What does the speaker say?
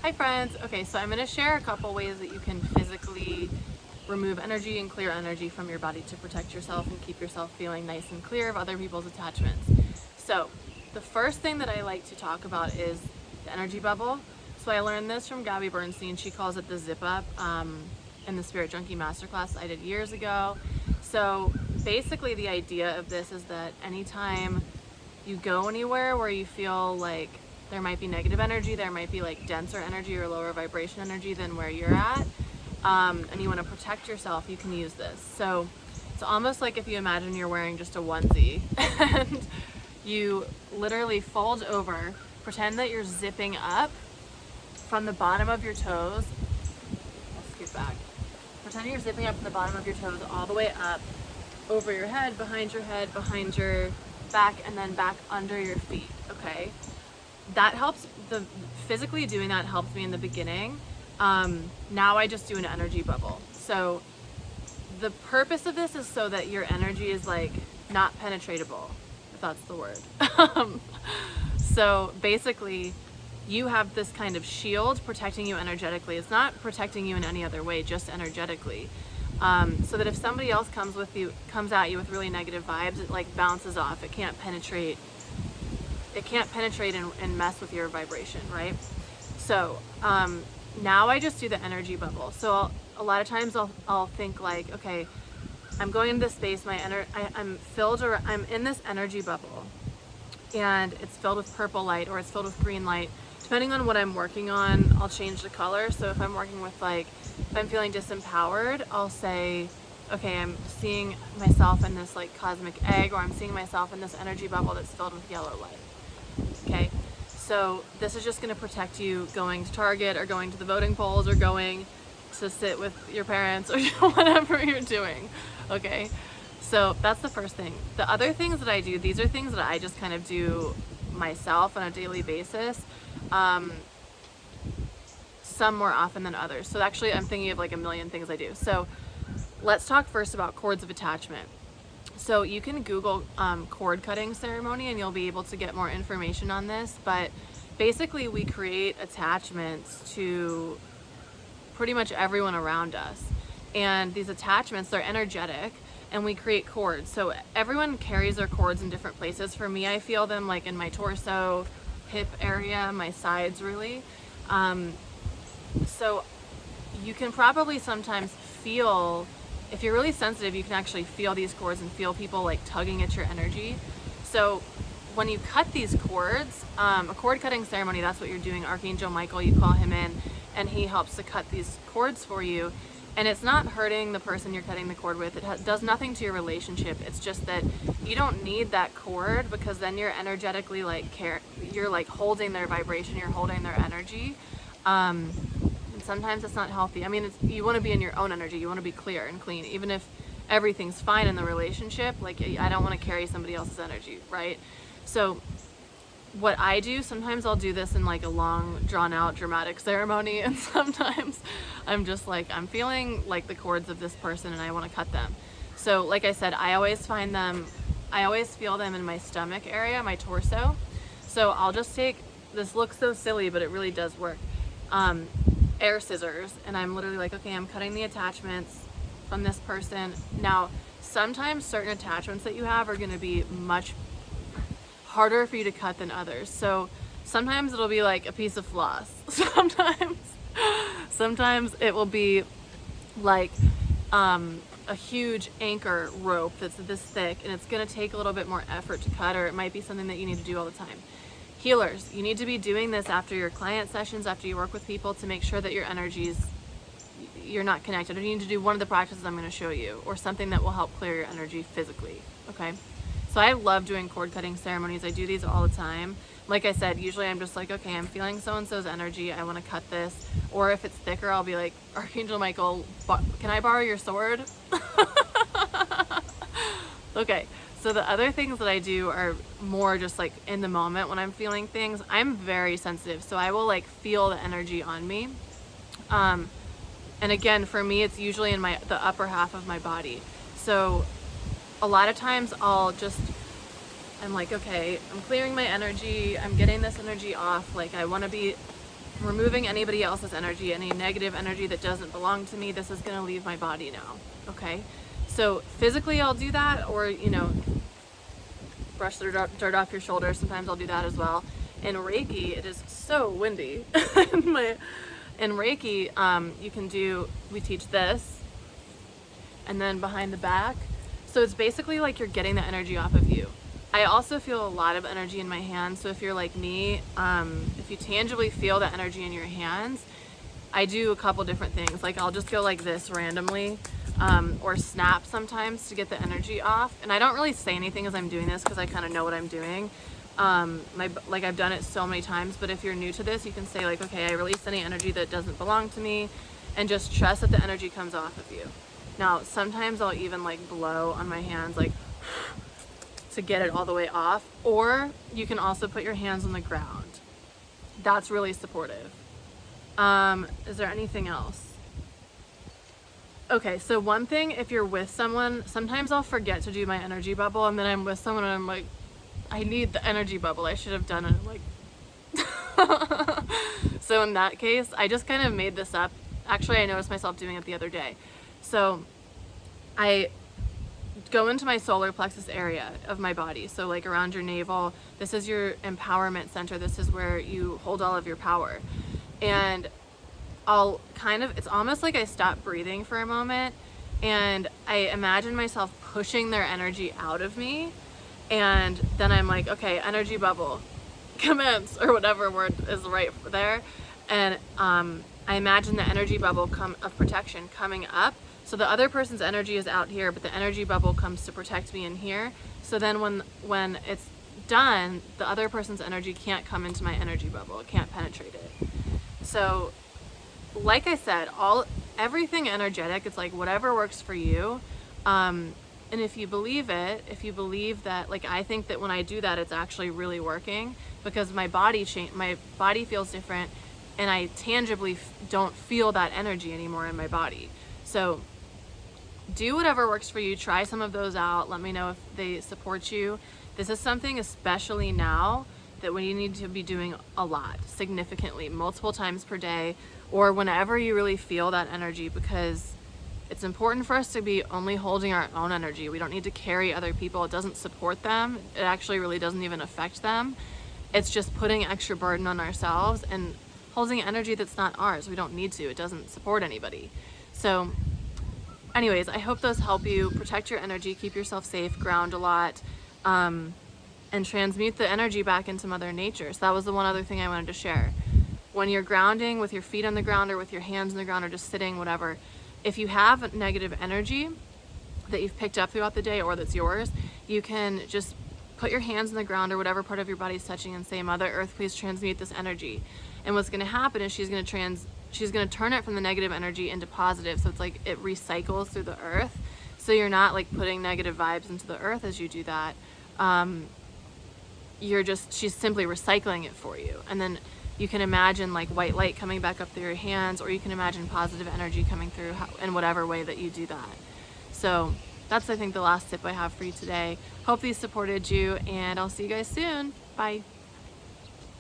Hi friends. Okay, so I'm going to share a couple ways that you can physically remove energy and clear energy from your body to protect yourself and keep yourself feeling nice and clear of other people's attachments. So the first thing that I like to talk about is the energy bubble. So I learned this from Gabby Bernstein. She calls it the zip up in the Spirit Junkie Masterclass I did years ago. So basically the idea of this is that anytime you go anywhere where you feel like there might be negative energy, there might be like denser energy or lower vibration energy than where you're at, and you want to protect yourself, you can use this. So it's almost like if you imagine you're wearing just a onesie and you literally fold over, pretend that you're zipping up from the bottom of your toes. I'll scoot back. Pretend you're zipping up from the bottom of your toes all the way up over your head, behind your back, and then back under your feet. Okay, that helps. The physically doing that helps me in the beginning. Now I just do an energy bubble. So the purpose of this is so that your energy is like not penetratable, if that's the word. So basically you have this kind of shield protecting you energetically. It's not protecting you in any other way, just energetically. So that if somebody else comes at you with really negative vibes, it like bounces off. It can't penetrate and mess with your vibration, right? So now I just do the energy bubble. So a lot of times I'll think like, okay, I'm going into this space, I'm in this energy bubble, and it's filled with purple light or it's filled with green light. Depending on what I'm working on, I'll change the color. So if I'm working with if I'm feeling disempowered, I'll say, okay, I'm seeing myself in this like cosmic egg, or I'm seeing myself in this energy bubble that's filled with yellow light. Okay, so this is just going to protect you going to Target or going to the voting polls or going to sit with your parents or whatever you're doing. Okay, so that's the first thing. The other things that I do, these are things that I just kind of do myself on a daily basis. Some more often than others. So actually I'm thinking of like a million things I do. So let's talk first about cords of attachment. So you can Google cord cutting ceremony and you'll be able to get more information on this. But basically we create attachments to pretty much everyone around us. And these attachments, they're energetic, and we create cords. So everyone carries their cords in different places. For me, I feel them like in my torso, hip area, my sides really. So you can probably sometimes feel, if you're really sensitive, you can actually feel these cords and feel people like tugging at your energy. So when you cut these cords, a cord cutting ceremony, that's what you're doing. Archangel Michael, you call him in and he helps to cut these cords for you. And it's not hurting the person you're cutting the cord with. It does nothing to your relationship. It's just that you don't need that cord, because then you're energetically you're like holding their vibration, you're holding their energy. And sometimes it's not healthy. I mean, you want to be in your own energy. You want to be clear and clean, even if everything's fine in the relationship. Like, I don't want to carry somebody else's energy, right? So what I do, sometimes I'll do this in like a long drawn out dramatic ceremony, and sometimes I'm just like, I'm feeling like the cords of this person and I want to cut them. So like I said, I always feel them in my stomach area, my torso. So I'll just take, this looks so silly, but it really does work, air scissors, and I'm literally like, okay, I'm cutting the attachments from this person. Now sometimes certain attachments that you have are going to be much harder for you to cut than others. So sometimes it'll be like a piece of floss. Sometimes it will be like a huge anchor rope that's this thick, and it's going to take a little bit more effort to cut, or it might be something that you need to do all the time. Healers, you need to be doing this after your client sessions, after you work with people, to make sure that your energies, you're not connected. Or you need to do one of the practices I'm going to show you, or something that will help clear your energy physically. Okay, so I love doing cord cutting ceremonies. I do these all the time. Like I said, usually I'm just like, okay, I'm feeling so-and-so's energy, I want to cut this. Or if it's thicker, I'll be like, Archangel Michael, can I borrow your sword? Okay, so the other things that I do are more just like in the moment when I'm feeling things. I'm very sensitive, so I will like feel the energy on me. And again, for me, it's usually in the upper half of my body. So a lot of times I'm like, okay, I'm clearing my energy, I'm getting this energy off, like I want to be removing anybody else's energy, any negative energy that doesn't belong to me. This is going to leave my body now. Okay. So physically I'll do that, or, you know, brush the dirt off your shoulders. Sometimes I'll do that as well. In Reiki, it is so windy. In Reiki, you can do, we teach this, and then behind the back. So it's basically like you're getting the energy off of you. I also feel a lot of energy in my hands. So if you're like me, if you tangibly feel the energy in your hands, I do a couple different things. Like I'll just go like this randomly, or snap sometimes to get the energy off. And I don't really say anything as I'm doing this because I kind of know what I'm doing. Like I've done it so many times, but if you're new to this, you can say like, okay, I release any energy that doesn't belong to me, and just trust that the energy comes off of you. Now, sometimes I'll even like blow on my hands, like to get it all the way off, or you can also put your hands on the ground. That's really supportive. Is there anything else? Okay, so one thing, if you're with someone, sometimes I'll forget to do my energy bubble, and then I'm with someone and I'm like, I need the energy bubble. I should have done it. Like, so in that case, I just kind of made this up. Actually, I noticed myself doing it the other day. So I go into my solar plexus area of my body. So like around your navel, this is your empowerment center. This is where you hold all of your power. And I'll kind of, it's almost like I stop breathing for a moment, and I imagine myself pushing their energy out of me. And then I'm like, okay, energy bubble, commence, or whatever word is right there. And I imagine the energy bubble of protection coming up. So the other person's energy is out here, but the energy bubble comes to protect me in here. So then when it's done, the other person's energy can't come into my energy bubble. It can't penetrate it. So like I said, everything energetic, it's like whatever works for you. And if you believe it, if you believe that, like I think that when I do that, it's actually really working, because my body feels different, and I tangibly don't feel that energy anymore in my body. So do whatever works for you. Try some of those out. Let me know if they support you. This is something, especially now, that we need to be doing a lot, significantly, multiple times per day, or whenever you really feel that energy, because it's important for us to be only holding our own energy. We don't need to carry other people. It doesn't support them. It actually really doesn't even affect them. It's just putting extra burden on ourselves and holding energy that's not ours. We don't need to. It doesn't support anybody. So anyways, I hope those help you. Protect your energy, keep yourself safe, ground a lot, and transmute the energy back into Mother Nature. So that was the one other thing I wanted to share. When you're grounding with your feet on the ground, or with your hands on the ground, or just sitting, whatever, if you have negative energy that you've picked up throughout the day, or that's yours, you can just put your hands on the ground, or whatever part of your body is touching, and say, Mother Earth, please transmute this energy. And what's going to happen is she's going to turn it from the negative energy into positive. So it's like it recycles through the earth. So you're not like putting negative vibes into the earth as you do that. She's simply recycling it for you. And then you can imagine like white light coming back up through your hands, or you can imagine positive energy coming through in whatever way that you do that. So that's, I think, the last tip I have for you today. Hope these supported you, and I'll see you guys soon. Bye.